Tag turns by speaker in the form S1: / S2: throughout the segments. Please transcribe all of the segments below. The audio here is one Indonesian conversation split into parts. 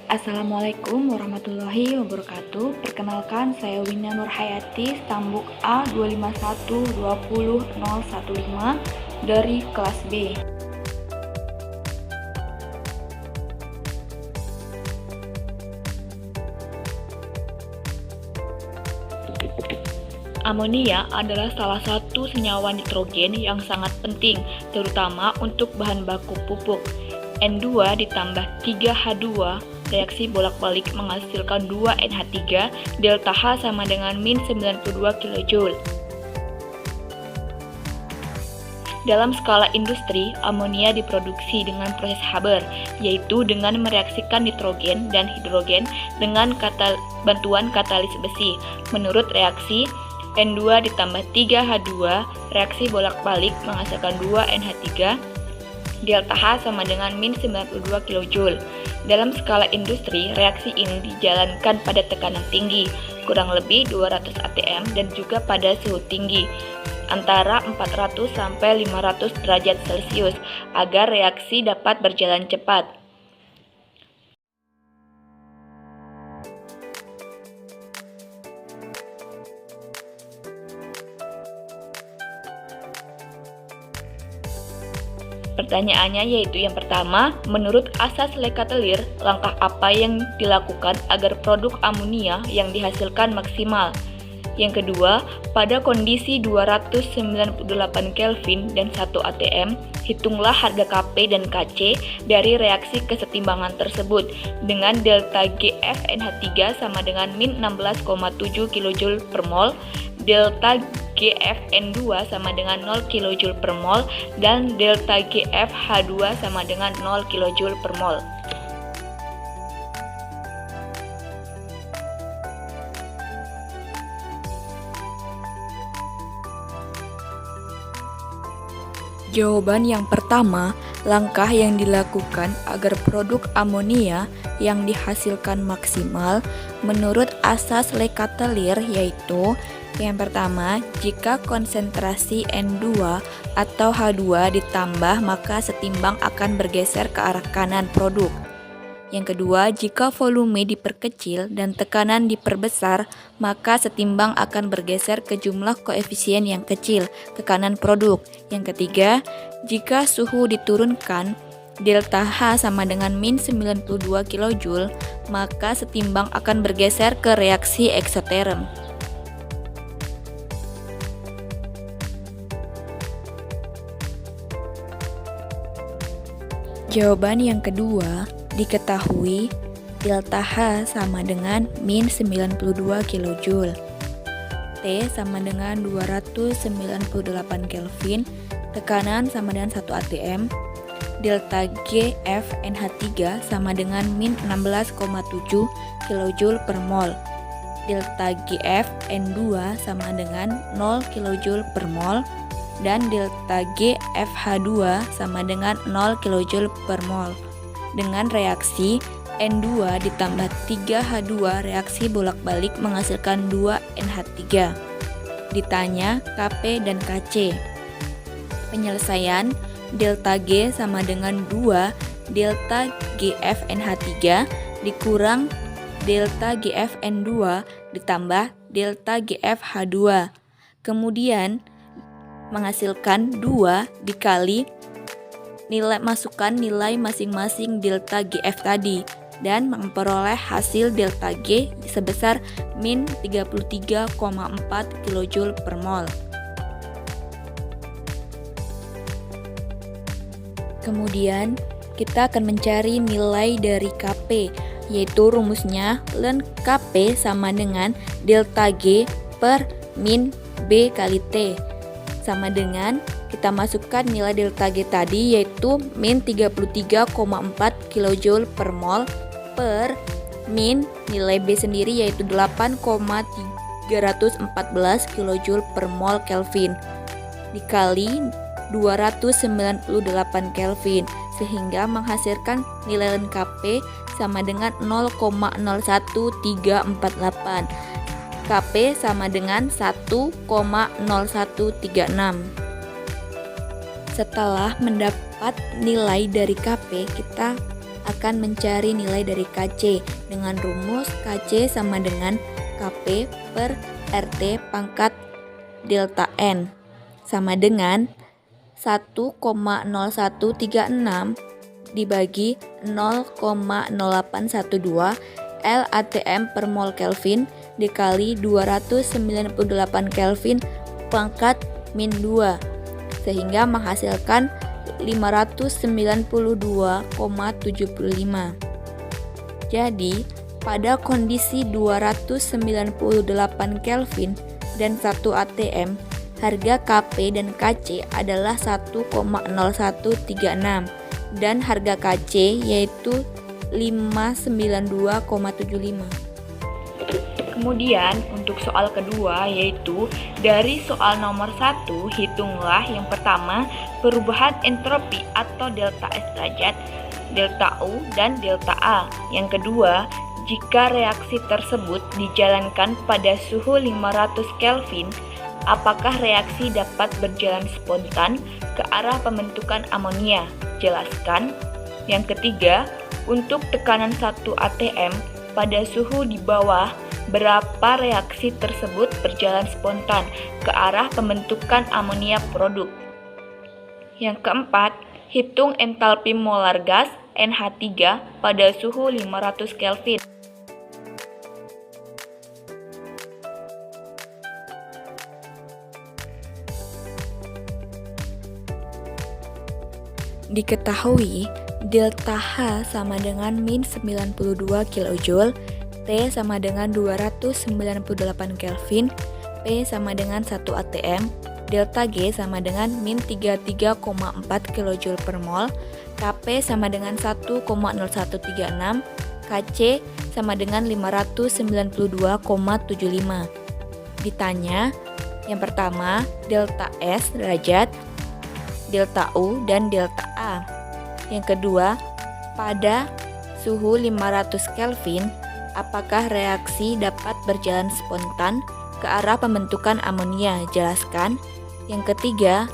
S1: Assalamualaikum warahmatullahi wabarakatuh. Perkenalkan, saya Wina Nurhayati, Stambuk A251200015 dari kelas B. Amonia adalah salah satu senyawa nitrogen yang sangat penting, terutama untuk bahan baku pupuk. N2 ditambah 3H2, reaksi bolak-balik menghasilkan 2NH3, delta H sama dengan min 92 kJ. Dalam skala industri, amonia diproduksi dengan proses Haber, yaitu dengan mereaksikan nitrogen dan hidrogen dengan bantuan katalis besi. Menurut reaksi N2 ditambah 3H2, reaksi bolak-balik menghasilkan 2NH3, delta H sama dengan min 92 kJ. Dalam skala industri, reaksi ini dijalankan pada tekanan tinggi, kurang lebih 200 atm, dan juga pada suhu tinggi, antara 400 sampai 500 derajat Celcius, agar reaksi dapat berjalan cepat. Pertanyaannya yaitu yang pertama, menurut asas Lekatelir, langkah apa yang dilakukan agar produk amonia yang dihasilkan maksimal? Yang kedua, pada kondisi 298 Kelvin dan 1 atm, hitunglah harga Kp dan Kc dari reaksi kesetimbangan tersebut dengan delta GFNH3 sama dengan min 16,7 kJ per mol, delta GFN2 sama dengan 0 kJ per mol, dan delta GFH2 sama dengan 0 kJ per mol. Jawaban yang pertama, langkah yang dilakukan agar produk amonia yang dihasilkan maksimal menurut asas Lekatelir yaitu yang pertama, jika konsentrasi N2 atau H2 ditambah maka setimbang akan bergeser ke arah kanan produk. Yang kedua, jika volume diperkecil dan tekanan diperbesar, maka setimbang akan bergeser ke jumlah koefisien yang kecil ke kanan produk. Yang ketiga, jika suhu diturunkan, delta H sama dengan min 92 kJ, maka setimbang akan bergeser ke reaksi eksoterm. Jawaban yang kedua, diketahui delta H sama dengan min 92 kJ, T sama dengan 298 Kelvin, tekanan sama dengan 1 atm, delta GFNH3 sama dengan min 16,7 kJ per mol, delta GFN2 sama dengan 0 kJ per mol, dan delta GFH2 sama dengan 0 kJ per mol. Dengan reaksi N2 ditambah 3H2, reaksi bolak-balik menghasilkan 2NH3. Ditanya Kp dan Kc. Penyelesaian, delta G sama dengan 2 delta GFNH3 dikurang delta GFN2 ditambah delta GFH2. Kemudian menghasilkan 2 dikali masukkan nilai masing-masing delta GF tadi dan memperoleh hasil delta G sebesar min 33,4 kJ per mol. Kemudian kita akan mencari nilai dari Kp, yaitu rumusnya ln Kp sama dengan delta G per min B kali T, sama dengan kita masukkan nilai delta G tadi yaitu min 33,4 kJ per mol per min nilai B sendiri yaitu 8,314 kJ per mol Kelvin dikali 298 Kelvin, sehingga menghasilkan nilai ln Kp sama dengan 0,01348. Kp sama dengan 1,0136. Setelah mendapat nilai dari Kp, kita akan mencari nilai dari KC dengan rumus KC sama dengan KP per RT pangkat delta N sama dengan 1,0136 dibagi 0,0812 LATM per mol Kelvin dikali 298 Kelvin pangkat min 2 sehingga menghasilkan 592,75. Jadi, pada kondisi 298 Kelvin dan 1 ATM, harga KP dan KC adalah 1,0136 dan harga KC yaitu 592,75.
S2: Kemudian untuk soal kedua yaitu dari soal nomor 1, hitunglah yang pertama perubahan entropi atau delta S derajat, delta U, dan delta A. Yang kedua, jika reaksi tersebut dijalankan pada suhu 500 Kelvin, apakah reaksi dapat berjalan spontan ke arah pembentukan amonia? Jelaskan. Yang ketiga, untuk tekanan 1 ATM pada suhu di bawah, berapa reaksi tersebut berjalan spontan ke arah pembentukan amonia produk. Yang keempat, hitung entalpi molar gas NH3 pada suhu 500 Kelvin.
S1: Diketahui delta H sama dengan min 92 kJ, T sama dengan 298 Kelvin, P sama dengan 1 ATM, delta G sama dengan min 33,4 kJ per mol, Kp sama dengan 1,0136, Kc sama dengan 592,75. Ditanya, yang pertama, delta S derajat, delta U, dan delta A. Yang kedua, pada suhu 500 Kelvin, apakah reaksi dapat berjalan spontan ke arah pembentukan amonia? Jelaskan. Yang ketiga,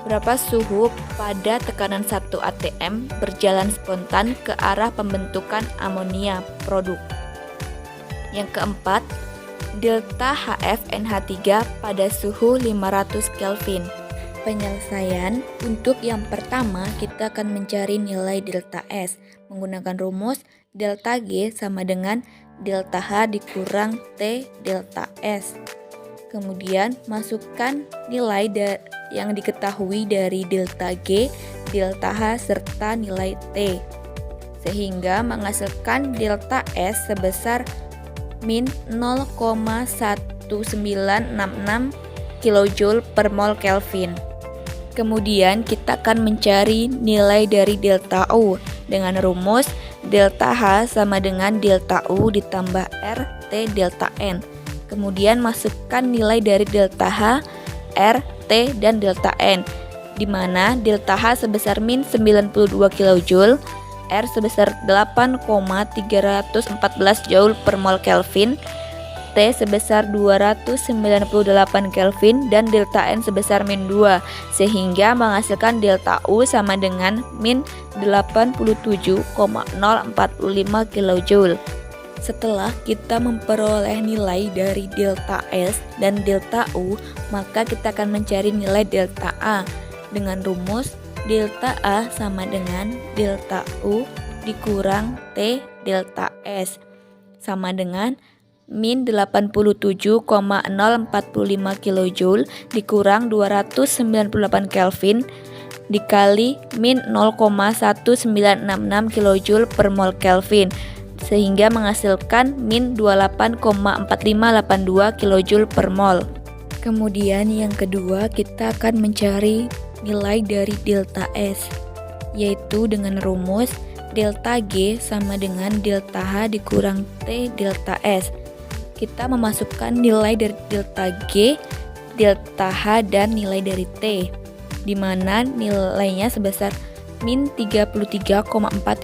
S1: berapa suhu pada tekanan 1 ATM berjalan spontan ke arah pembentukan amonia produk? Yang keempat, delta HF-NH3 pada suhu 500 Kelvin. Penyelesaian untuk yang pertama, kita akan mencari nilai delta S menggunakan rumus delta G sama dengan delta H dikurang T delta S. Kemudian masukkan nilai yang diketahui dari delta G, delta H, serta nilai T sehingga menghasilkan delta S sebesar min 0,1966 kJ per mol Kelvin. Kemudian kita akan mencari nilai dari delta U dengan rumus delta H sama dengan delta U ditambah R T delta N. Kemudian masukkan nilai dari delta H, R, T, dan delta N, di mana delta H sebesar min 92 kJ, R sebesar 8,314 Joule per mol Kelvin, T sebesar 298 Kelvin, dan delta N sebesar min 2, sehingga menghasilkan delta U sama dengan min 87,045 kJ. Setelah kita memperoleh nilai dari delta S dan delta U, maka kita akan mencari nilai delta A dengan rumus delta A sama dengan delta U dikurang T delta S sama dengan min 87,045 kJ dikurang 298 Kelvin dikali min 0,1966 kJ per mol Kelvin sehingga menghasilkan min 28,4582 kJ per mol. Kemudian yang kedua, kita akan mencari nilai dari delta S, yaitu dengan rumus delta G sama dengan delta H dikurang T delta S. Kita memasukkan nilai dari delta G, delta H, dan nilai dari T, di mana nilainya sebesar min 33,4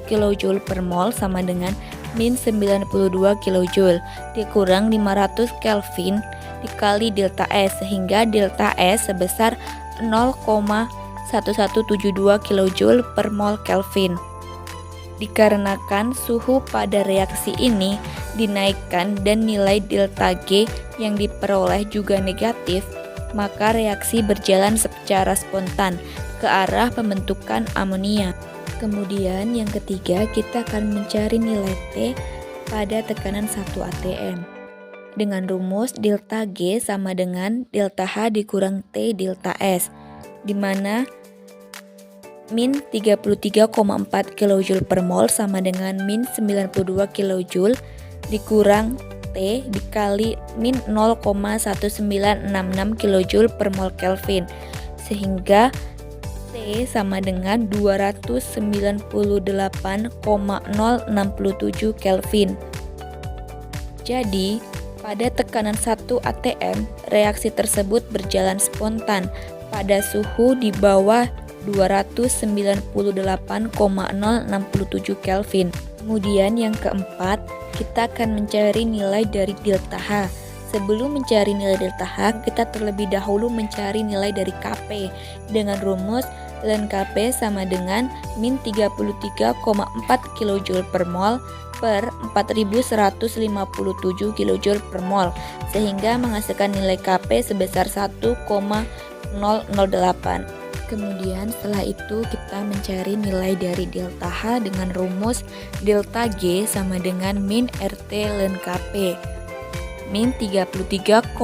S1: kJ per mol sama dengan min 92 kJ dikurang 500 Kelvin dikali delta S, sehingga delta S sebesar 0,1172 kJ per mol Kelvin. Dikarenakan suhu pada reaksi ini dinaikkan dan nilai delta G yang diperoleh juga negatif, maka reaksi berjalan secara spontan ke arah pembentukan amonia. Kemudian yang ketiga, kita akan mencari nilai T pada tekanan 1 atm. Dengan rumus delta G sama dengan delta H dikurang T delta S, di mana min 33,4 kJ per mol sama dengan min 92 kJ dikurang T dikali min 0,1966 kJ per mol Kelvin, sehingga T sama dengan 298,067 Kelvin. Jadi, pada tekanan 1 atm, reaksi tersebut berjalan spontan pada suhu di bawah 298,067 Kelvin. Kemudian yang keempat, kita akan mencari nilai dari delta H. Sebelum mencari nilai delta H, kita terlebih dahulu mencari nilai dari Kp dengan rumus ln Kp sama dengan min 33,4 kJ per mol per 4157 kJ per mol, sehingga menghasilkan nilai Kp sebesar 1,008. Kemudian setelah itu kita mencari nilai dari delta H dengan rumus delta G sama dengan min RT ln Kp. Min 33,4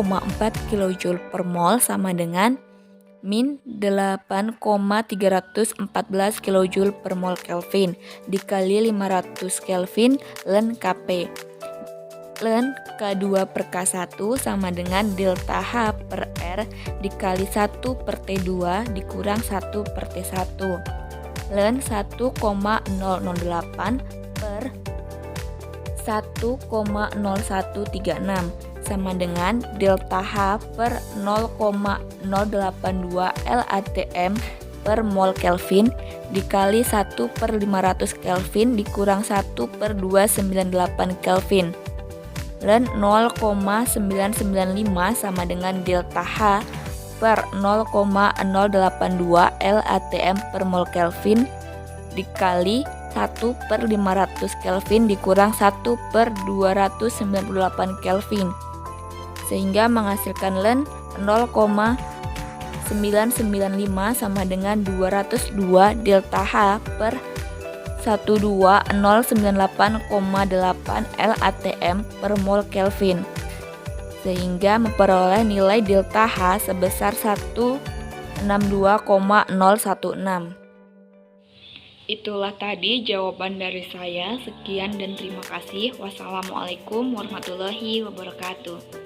S1: kJ per mol sama dengan min 8,314 kJ per mol Kelvin dikali 500 Kelvin ln Kp. Ln K2 per K1 sama dengan delta H per R dikali 1 per T2 dikurang 1 per T1. Ln 1,008 per 1,0136 sama dengan delta H per 0,082 LATM per mol Kelvin dikali 1 per 500 Kelvin dikurang 1 per 298 Kelvin. Ln 0,995 sama dengan delta H per 0,082 LATM per mol Kelvin dikali 1 per 500 Kelvin dikurang 1 per 298 Kelvin, sehingga menghasilkan ln 0,995 sama dengan 202 delta H per 12098,8 LATM per mol Kelvin, sehingga memperoleh nilai delta H sebesar 162,016.
S2: Itulah tadi jawaban dari saya. Sekian dan terima kasih. Wassalamualaikum warahmatullahi wabarakatuh.